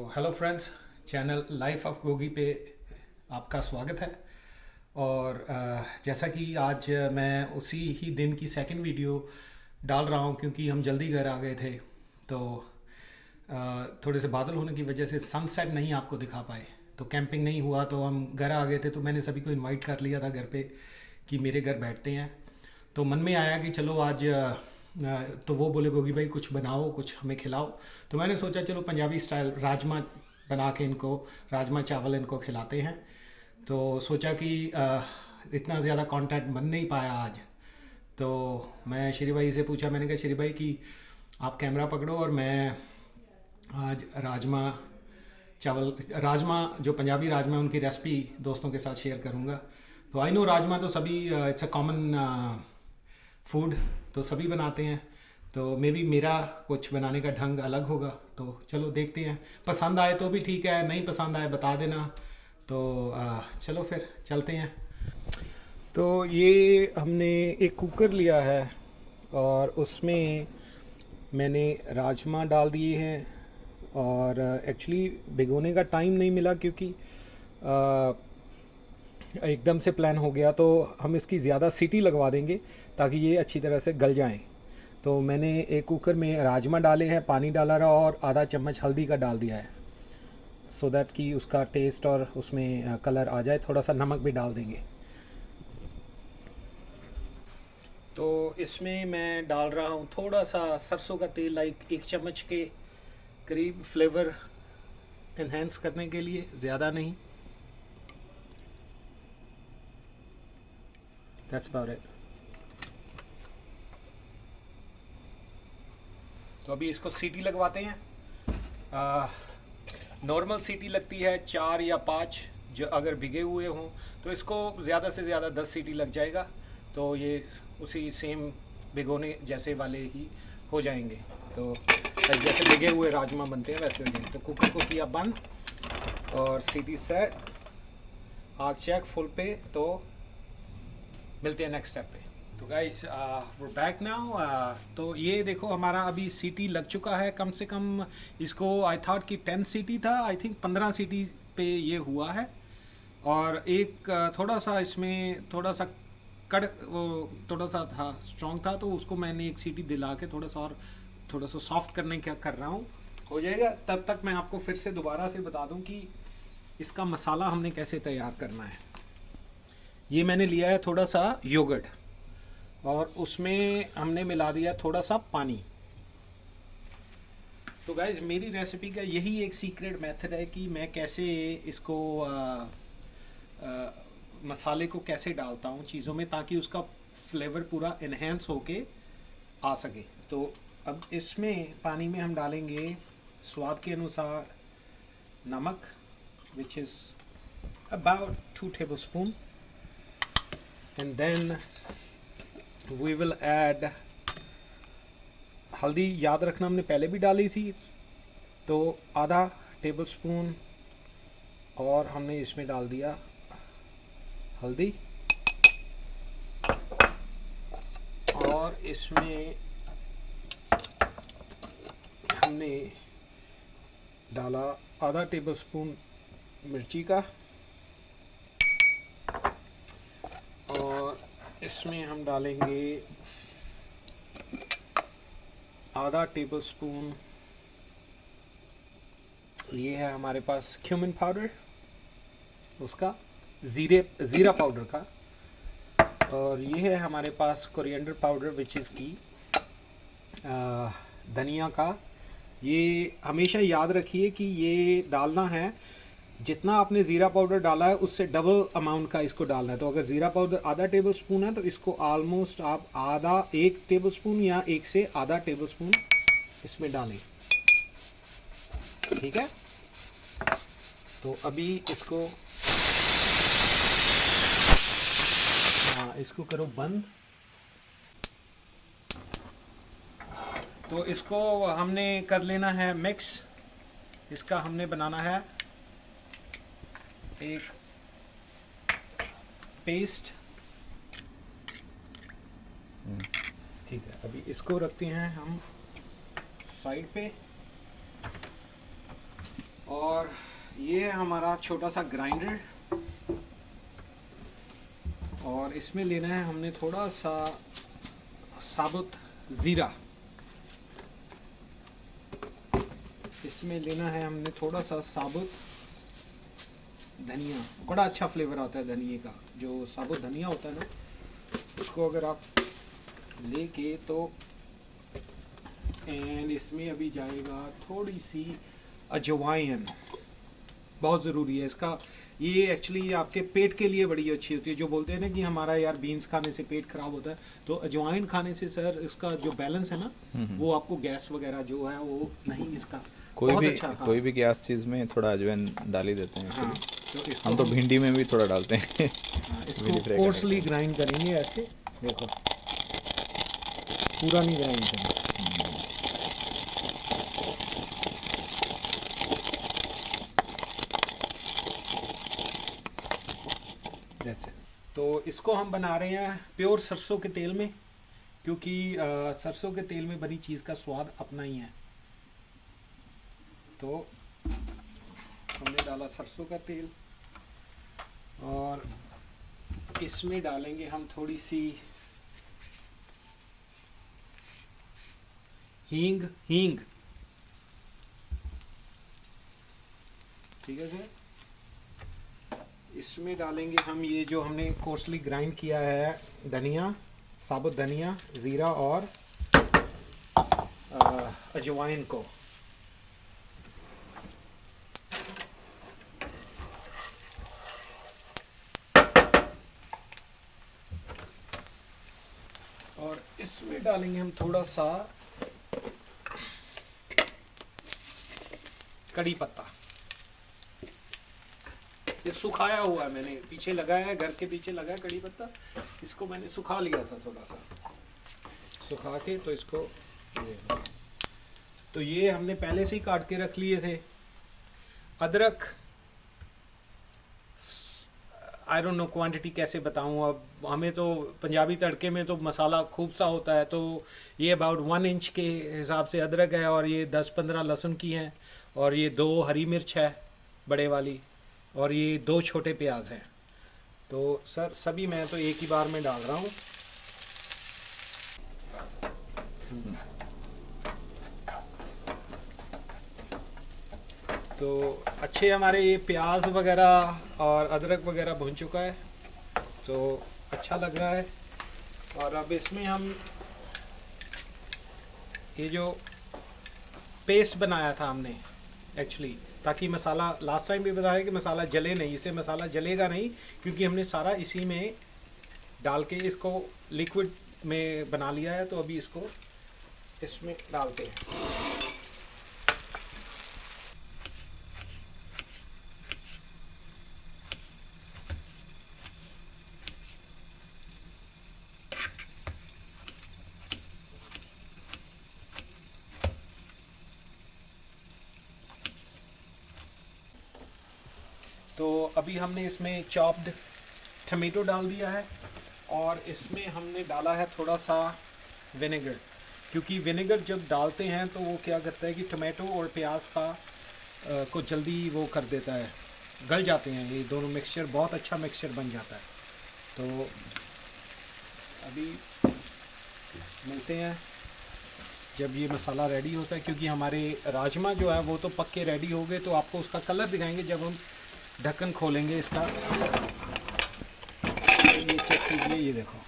Hello friends, channel life of Gogi पे आपका स्वागत है। और जैसा कि आज मैं उसी ही दिन की सेकंड वीडियो डाल रहा हूँ क्योंकि हम जल्दी घर आ गए थे। तो थोड़े से बादल होने की वजह से सनसेट नहीं आपको दिखा पाए, तो कैंपिंग नहीं हुआ, तो हम घर आ गए थे। तो मैंने सभी को इनवाइट कर लिया था घर पे कि मेरे घर बैठते हैं। तो मन में आया कि चलो आज तो वो बोले गोगी भाई कुछ बनाओ, कुछ हमें खिलाओ। तो मैंने सोचा चलो पंजाबी स्टाइल राजमा बना के इनको, राजमा चावल इनको खिलाते हैं। तो सोचा कि इतना ज़्यादा कंटेंट बन नहीं पाया आज। तो मैं श्री भाई से पूछा, मैंने कहा श्री भाई कि आप कैमरा पकड़ो और मैं आज राजमा चावल, राजमा जो पंजाबी राजमा उनकी रेसिपी दोस्तों के साथ शेयर करूँगा। तो आई नो राजमा तो सभी इट्स अ कॉमन फूड, तो सभी बनाते हैं। तो मे बी मेरा कुछ बनाने का ढंग अलग होगा, तो चलो देखते हैं। पसंद आए तो भी ठीक है, नहीं पसंद आए बता देना। तो चलो फिर चलते हैं। तो ये हमने एक कुकर लिया है और उसमें मैंने राजमा डाल दिए हैं। और एक्चुअली भिगोने का टाइम नहीं मिला क्योंकि एकदम से प्लान हो गया। तो हम इसकी ज़्यादा सीटी लगवा देंगे ताकि ये अच्छी तरह से गल जाएं। तो मैंने एक कुकर में राजमा डाले हैं, पानी डाला रहा और आधा चम्मच हल्दी का डाल दिया है, सो दैट कि उसका टेस्ट और उसमें कलर आ जाए। थोड़ा सा नमक भी डाल देंगे। तो इसमें मैं डाल रहा हूँ थोड़ा सा सरसों का तेल, लाइक एक चम्मच के करीब, फ्लेवर इन्हेंस करने के लिए, ज़्यादा नहीं। That's about it. तो अभी इसको सीटी लगवाते हैं। नॉर्मल सीटी लगती है 4 या 5, जो अगर भिगे हुए हों तो इसको ज़्यादा से ज़्यादा 10 सीटी लग जाएगा। तो ये उसी सेम भिगोने जैसे वाले ही हो जाएंगे। तो जैसे भिगे हुए राजमा बनते हैं वैसे हो जाएंगे। तो कुकर को किया बंद और सीटी सेट, आग चेक फुल पे। तो मिलते हैं नेक्स्ट स्टेप पे। तो गाइस वो बैक नाउ। तो ये देखो हमारा अभी सीटी लग चुका है कम से कम। इसको आई थॉट कि 10 सीटी था, आई थिंक 15 सीटी पे ये हुआ है। और एक थोड़ा सा इसमें थोड़ा सा कड़क, वो थोड़ा सा था, स्ट्रॉन्ग था, तो उसको मैंने एक सीटी दिला के थोड़ा सा और थोड़ा सा सॉफ्ट करने का कर रहा हूँ। हो जाएगा। तब तक मैं आपको फिर से दोबारा से बता दूँ कि इसका मसाला हमने कैसे तैयार करना है। ये मैंने लिया है थोड़ा सा योगर्ट और उसमें हमने मिला दिया थोड़ा सा पानी। तो गाइज मेरी रेसिपी का यही एक सीक्रेट मेथड है कि मैं कैसे इसको मसाले को कैसे डालता हूँ चीज़ों में ताकि उसका फ्लेवर पूरा इन्हेंस होके आ सके। तो अब इसमें पानी में हम डालेंगे स्वाद के अनुसार नमक, which is about 2 tablespoon, and then we will add हल्दी। याद रखना हमने पहले भी डाली थी, तो आधा टेबल स्पून और हमने इसमें डाल दिया हल्दी। और इसमें हमने डाला आधा टेबल स्पून मिर्ची का। और इसमें हम डालेंगे आधा टेबल स्पून, ये है हमारे पास क्यूमिन पाउडर, उसका ज़ीरा पाउडर का। और ये है हमारे पास कोरिएंडर पाउडर, विच इज़ की धनिया का। ये हमेशा याद रखिए कि ये डालना है, जितना आपने ज़ीरा पाउडर डाला है उससे डबल अमाउंट का इसको डालना है। तो अगर ज़ीरा पाउडर आधा टेबल स्पून है तो इसको ऑलमोस्ट आप आधा, 1 टेबल स्पून या 1 से आधा टेबल स्पून इसमें डालें। ठीक है। तो अभी इसको इसको करो बंद। तो इसको हमने कर लेना है मिक्स। इसका हमने बनाना है एक पेस्ट। ठीक है, अभी इसको रखते हैं हम साइड पे। और ये है हमारा छोटा सा ग्राइंडर, और इसमें लेना है हमने थोड़ा सा साबुत ज़ीरा। इसमें लेना है हमने थोड़ा सा साबुत धनिया। बड़ा अच्छा फ्लेवर आता है धनिए का, जो साबुत धनिया होता है ना, उसको अगर आप लेके तो। एंड इसमें अभी जाएगा थोड़ी सी अजवाइन, बहुत ज़रूरी है इसका। ये एक्चुअली आपके पेट के लिए बड़ी अच्छी होती है। जो बोलते हैं ना कि हमारा यार बीन्स खाने से पेट खराब होता है, तो अजवाइन खाने से सर इसका जो बैलेंस है ना, वो आपको गैस वगैरह जो है वो नहीं, इसका बहुत अच्छा। कोई भी गैस चीज़ में थोड़ा अजवाइन डाल ही देते हैं। हाँ, तो हम तो भिंडी में भी थोड़ा डालते हैं। इसको कोर्सली ग्राइंड करेंगे ऐसे, देखो पूरा नहीं ग्राइंड करना। जैसे तो इसको हम बना रहे हैं प्योर सरसों के तेल में, क्योंकि सरसों के तेल में बनी चीज़ का स्वाद अपना ही है। तो हमने डाला सरसों का तेल, और इसमें डालेंगे हम थोड़ी सी हींग। ठीक है सर। इसमें डालेंगे हम ये जो हमने कोर्सली ग्राइंड किया है धनिया, साबुत धनिया, ज़ीरा और अजवाइन को। और इसमें डालेंगे हम थोड़ा सा कड़ी पत्ता। ये सुखाया हुआ है, मैंने पीछे लगाया है, घर के पीछे लगा है कड़ी पत्ता। इसको मैंने सुखा लिया था थोड़ा सा, सुखा के तो इसको तो ये हमने पहले से ही काट के रख लिए थे। अदरक, आई डोंट नो क्वांटिटी कैसे बताऊं, अब हमें तो पंजाबी तड़के में तो मसाला खूब सा होता है, तो ये अबाउट 1 इंच के हिसाब से अदरक है, और ये 10-15 लहसुन की हैं, और ये 2 हरी मिर्च है बड़े वाली, और ये 2 छोटे प्याज हैं। तो सर सभी मैं तो एक ही बार में डाल रहा हूँ। तो अच्छे हमारे ये प्याज वगैरह और अदरक वगैरह भुन चुका है, तो अच्छा लग रहा है। और अब इसमें हम ये जो पेस्ट बनाया था हमने एक्चुअली, ताकि मसाला, लास्ट टाइम भी बताया कि मसाला जले नहीं, इससे मसाला जलेगा नहीं, क्योंकि हमने सारा इसी में डाल के इसको लिक्विड में बना लिया है। तो अभी इसको इसमें डालते हैं। तो अभी हमने इसमें चॉप्ड टमेटो डाल दिया है, और इसमें हमने डाला है थोड़ा सा विनेगर, क्योंकि विनेगर जब डालते हैं तो वो क्या करता है कि टमाटो और प्याज का को जल्दी वो कर देता है, गल जाते हैं ये दोनों मिक्सचर, बहुत अच्छा मिक्सचर बन जाता है। तो अभी मिलते हैं जब ये मसाला रेडी होता है, क्योंकि हमारे राजमा जो है वो तो पक्के रेडी हो गए, तो आपको उसका कलर दिखाएंगे जब हम ढक्कन खोलेंगे इसका। ये चेक कीजिए, ये देखो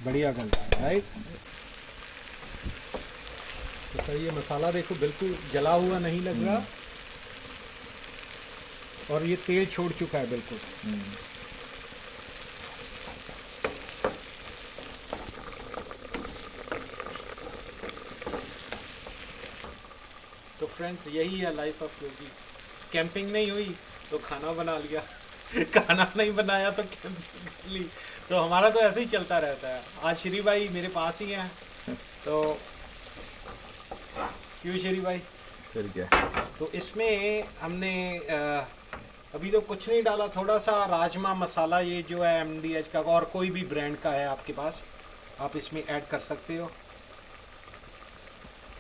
बढ़िया गल है, राइट। तो सर ये मसाला देखो बिल्कुल जला हुआ नहीं लग रहा, और ये तेल छोड़ चुका है बिल्कुल। तो फ्रेंड्स यही है लाइफ ऑफ योगी। कैंपिंग नहीं हुई तो खाना बना लिया, खाना नहीं बनाया तो कैंपिंग कर ली। तो हमारा तो ऐसे ही चलता रहता है। आज श्री भाई मेरे पास ही हैं, तो क्यों श्री भाई? फिर क्या? तो इसमें हमने अभी तो कुछ नहीं डाला, थोड़ा सा राजमा मसाला ये जो है MDH का और कोई भी ब्रांड का है आपके पास, आप इसमें ऐड कर सकते हो।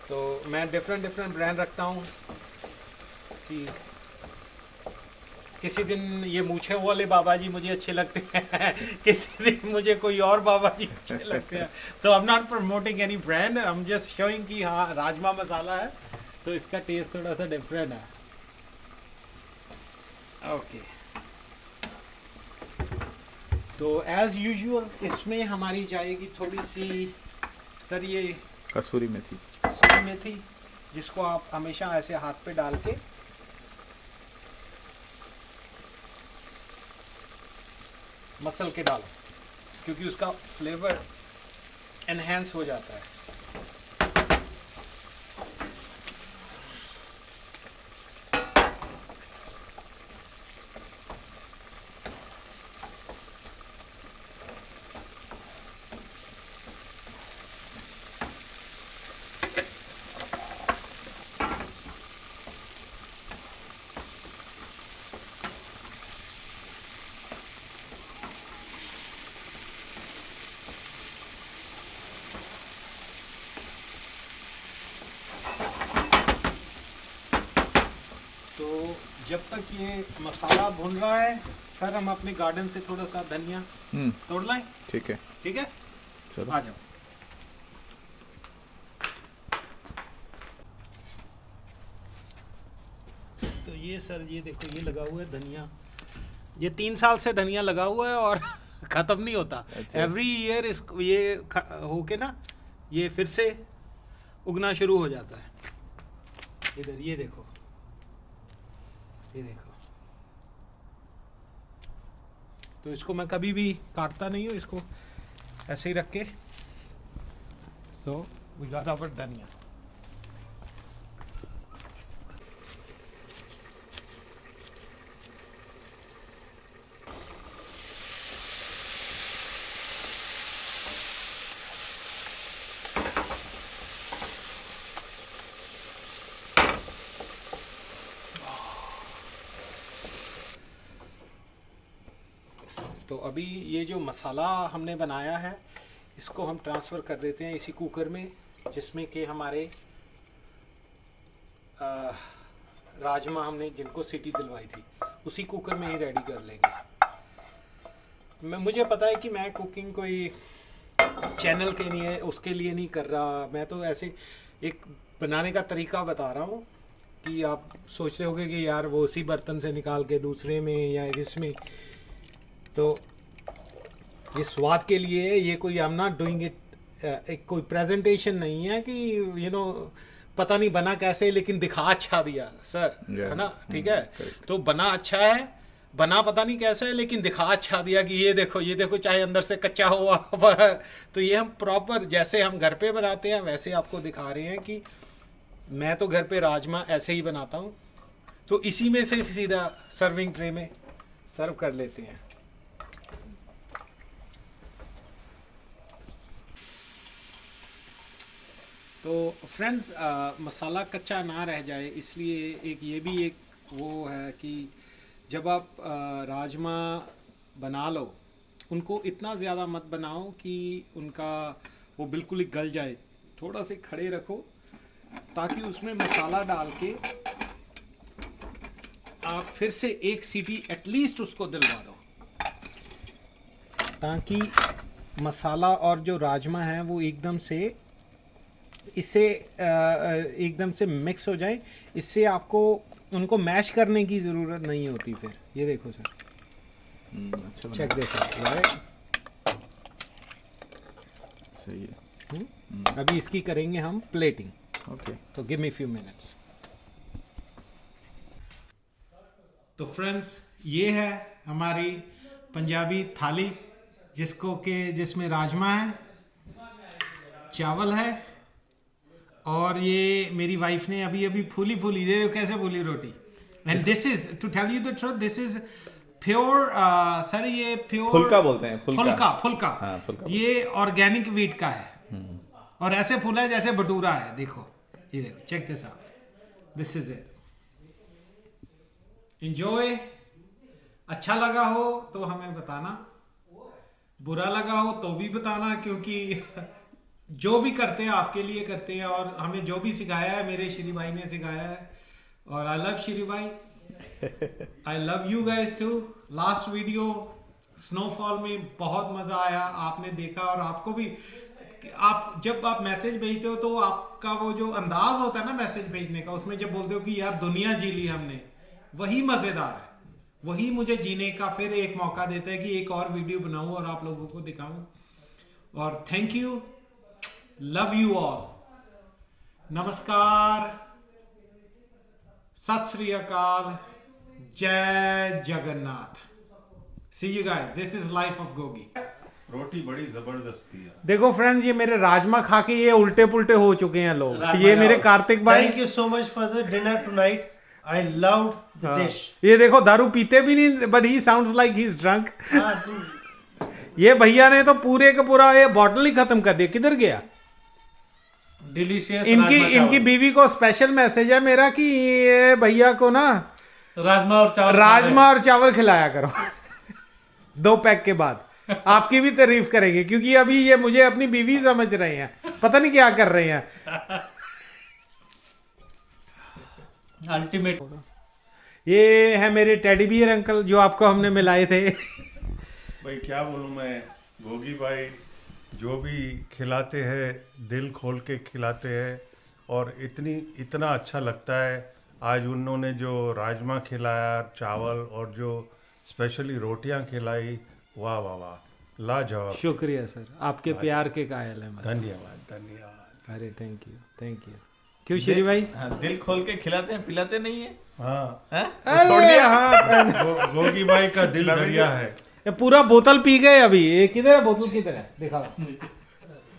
तो मैं डिफरेंट ब्रांड रखता हूँ कि किसी दिन ये मूछे वाले बाबा जी मुझे अच्छे लगते हैं किसी दिन मुझे कोई और बाबा जी अच्छे लगते हैं। तो I am not promoting any brand, I am just showing कि हाँ राजमा मसाला है तो इसका टेस्ट थोड़ा सा डिफरेंट है। ओके तो एज यूजुअल इसमें हमारी जाएगी थोड़ी सी सर ये कसूरी मेथी। कसूरी मेथी, जिसको आप हमेशा ऐसे हाथ पे डाल के मसल के डालो, क्योंकि उसका फ्लेवर एनहेंस हो जाता है। तो जब तक ये मसाला भुन रहा है सर, हम अपने गार्डन से थोड़ा सा धनिया तोड़ लाएं। ठीक है। ठीक है, चलो आ जाओ। तो ये सर ये देखो ये लगा हुआ है धनिया, ये 3 साल से धनिया लगा हुआ है और ख़त्म नहीं होता। अच्छा। एवरी ईयर इस ये होके ना ये फिर से उगना शुरू हो जाता है। इधर ये देखो, ये देखो। तो इसको मैं कभी भी काटता नहीं हूँ, इसको ऐसे ही रख के। सो वी गॉट आवर धनिया। तो अभी ये जो मसाला हमने बनाया है इसको हम ट्रांसफ़र कर देते हैं इसी कुकर में, जिसमें कि हमारे राजमा हमने जिनको सीटी दिलवाई थी उसी कुकर में ही रेडी कर लेंगे। मुझे पता है कि मैं कुकिंग कोई चैनल के लिए उसके लिए नहीं कर रहा, मैं तो ऐसे एक बनाने का तरीका बता रहा हूँ कि आप सोचते होगे कि यार वो उसी बर्तन से निकाल के दूसरे में या इसमें, तो ये स्वाद के लिए है, ये कोई I am not doing it एक कोई प्रेजेंटेशन नहीं है कि पता नहीं बना कैसे लेकिन दिखा अच्छा दिया सर, है ना। ठीक है, तो बना अच्छा है, बना पता नहीं कैसा है लेकिन दिखा अच्छा दिया कि ये देखो चाहे अंदर से कच्चा हुआ तो ये हम प्रॉपर जैसे हम घर पे बनाते हैं वैसे आपको दिखा रहे हैं कि मैं तो घर पे राजमा ऐसे ही बनाता हूँ। तो इसी में से सीधा सर्विंग ट्रे में सर्व कर लेते हैं। तो फ्रेंड्स मसाला कच्चा ना रह जाए इसलिए एक ये भी एक वो है कि जब आप राजमा बना लो उनको इतना ज़्यादा मत बनाओ कि उनका वो बिल्कुल ही गल जाए, थोड़ा से खड़े रखो ताकि उसमें मसाला डाल के आप फिर से एक सीटी एटलीस्ट उसको दिलवा दो, ताकि मसाला और जो राजमा है वो एकदम से इससे एकदम से मिक्स हो जाए। इससे आपको उनको मैश करने की ज़रूरत नहीं होती फिर। ये देखो सर, अच्छा चेक दिस आउट, सही है। अभी इसकी करेंगे हम प्लेटिंग। ओके, तो गिव मी फ्यू मिनट्स। तो फ्रेंड्स ये है हमारी पंजाबी थाली जिसमें राजमा है, चावल है और ये मेरी वाइफ ने अभी फूली देखो कैसे फूली रोटी। And this is to tell you the truth, this is pure sir, ये प्योर फुल्का बोलते हैं, फुल्का। हाँ, फुल्का। ये ऑर्गेनिक वीट का है और ऐसे फूला है जैसे भटूरा है। देखो ये देखो, check this out, this is it, enjoy अच्छा लगा हो तो हमें बताना, बुरा लगा हो तो भी बताना, क्योंकि जो भी करते हैं आपके लिए करते हैं, और हमें जो भी सिखाया है मेरे श्री भाई ने सिखाया है। और आई लव श्री भाई, I love you guys too. Last video snowfall में बहुत मजा आया, आपने देखा, और आपको भी। आप जब आप मैसेज भेजते हो तो आपका वो जो अंदाज होता है ना मैसेज भेजने का, उसमें जब बोलते हो कि यार दुनिया जी ली हमने, वही मजेदार है, वही मुझे जीने का फिर एक मौका देता है कि एक और वीडियो बनाऊं और आप लोगों को दिखाऊं। और thank you, love you all, नमस्कार, सत श्री अकाल, जय Jagannath. See you guys, this is life of Gogi. रोटी बड़ी जबरदस्त थी यार। देखो फ्रेंड्स, ये मेरे राजमा खा के ये उल्टे पुल्टे हो चुके हैं लोग। ये मेरे कार्तिक भाई, Thank you so much for the dinner tonight. I loved the हाँ, dish. ये देखो दारू पीते भी नहीं, but he sounds like he is drunk. हाँ, तू ये भैया ने तो पूरे का पूरा ये बॉटल ही खत्म कर दिया। किधर गया? डिलीशियस इनकी बीवी को स्पेशल मैसेज है मेरा कि ये भैया को ना राजमा और चावल खिलाया करो 2 पैक के बाद। आपकी भी तारीफ करेंगे, क्योंकि अभी ये मुझे अपनी बीवी समझ रहे हैं, पता नहीं क्या कर रहे हैं। अल्टीमेट। ये है मेरे टेडी बियर अंकल जो आपको हमने मिलाए थे। भाई क्या बोलूं मैं, गोगी भाई जो भी खिलाते हैं दिल खोल के खिलाते हैं, और इतना अच्छा लगता है। आज उन्होंने जो राजमा खिलाया, चावल, और जो स्पेशली रोटियां खिलाई, वाह वाह वाह, लाजवाब। शुक्रिया सर, आपके प्यार के कायल हैं। धन्यवाद धन्यवाद। अरे थैंक यू। क्यों श्री भाई? हाँ, दिल खोल के खिलाते हैं, पिलाते नहीं है। हाँ, छोड़ दिया। हाँ, गोगी भाई का दिल दरिया है। ये पूरा बोतल पी गए अभी। ये किधर है बोतल, किधर है दिखाओ।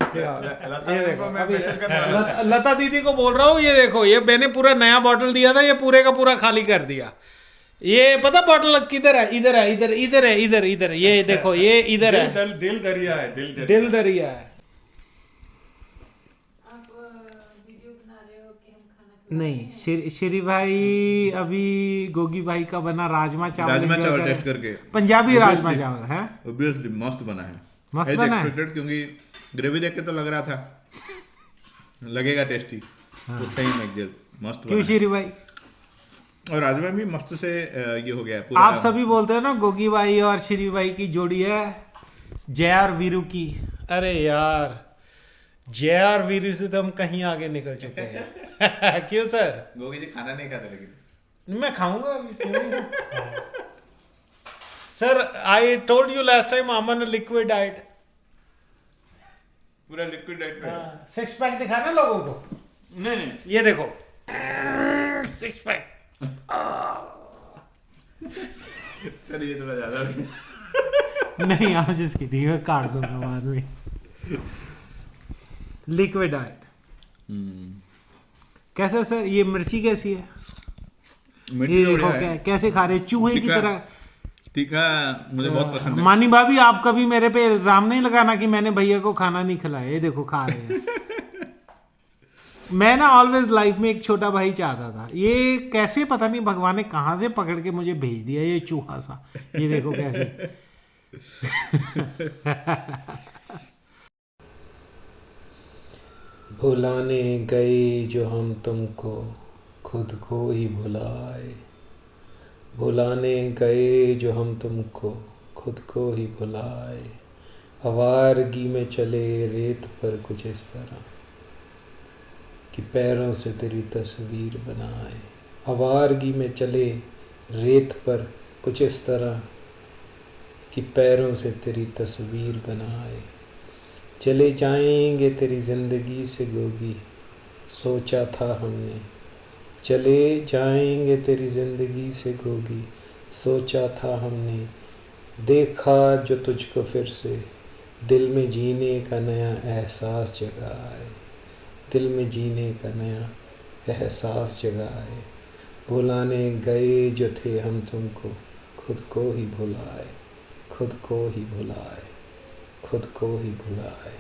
लता ये को देखो, मैं अभी मैसेज करने वाला था। लता दीदी को बोल रहा हूँ, ये देखो, ये मैंने पूरा नया बॉटल दिया था, ये पूरे का पूरा खाली कर दिया। ये पता बॉटल किधर है? इधर है, इधर। ये देखो, ये इधर है। दिल दरिया है, दिल दरिया है। नहीं, श्री भाई अभी गोगी भाई का बना राजमा चावल टेस्ट करके, पंजाबी राजमा चावल है। ऑब्वियसली मस्त बना है, मस्त As बना है। expected, क्योंकि ग्रेवी देख के तो लग रहा था लगेगा टेस्टी। तो सही में एग्जैक्ट मस्त क्यों बना श्री भाई? है। और राजमा भी मस्त से ये हो गया है पूरा। आप सभी बोलते हो ना गोगी भाई और श्री भाई की जोड़ी है जय और वीरू की। अरे यार, जय और वीरू से तो हम कहीं आगे निकल चुके हैं। क्यों सर? गोगी जी खाना नहीं खाते, लेकिन मैं खाऊंगा अभी, क्यों नहीं? Sir I told you last time I'm on a liquid diet. पूरा लिक्विड डाइट में। 6 पैक दिखाना लोगों को। नहीं, ये देखो 6 पैक। चल ये थोड़ा ज्यादा हो गया। नहीं, आप जिसकी दी है काट दूंगा बाद में। लिक्विड डाइट कैसा सर? ये मिर्ची कैसी है? मिर्ची ये तो देखो बढ़िया है। कैसे खा रहे, चूहे की तीखा। तरह। तीखा मुझे बहुत पसंद है। मानी भाभी, आप कभी मेरे पे इल्जाम नहीं लगाना कि मैंने भैया को खाना नहीं खिलाया। ये देखो खा रहे हैं। मैं ना ऑलवेज लाइफ में एक छोटा भाई चाहता था। ये कैसे पता नहीं भगवान ने कहां से पकड़ के मुझे भेज दिया ये चूहा सा। ये देखो कैसे। भुलाने गए जो हम तुमको, खुद को ही भुलाए। भुलाने गए जो हम तुमको, खुद को ही भुलाए। आवारगी में चले रेत पर कुछ इस तरह कि पैरों से तेरी तस्वीर बनाए। आवारगी में चले रेत पर कुछ इस तरह कि पैरों से तेरी तस्वीर बनाए। चले जाएंगे तेरी ज़िंदगी से गोगी, सोचा था हमने। चले जाएंगे तेरी ज़िंदगी से गोगी, सोचा था हमने। देखा जो तुझको फिर से, दिल में जीने का नया एहसास जगाए। दिल में जीने का नया एहसास जगाए। भुलाने गए जो थे हम तुमको, खुद को ही भुलाए। खुद को ही भुलाए। खुद को ही भुलाए।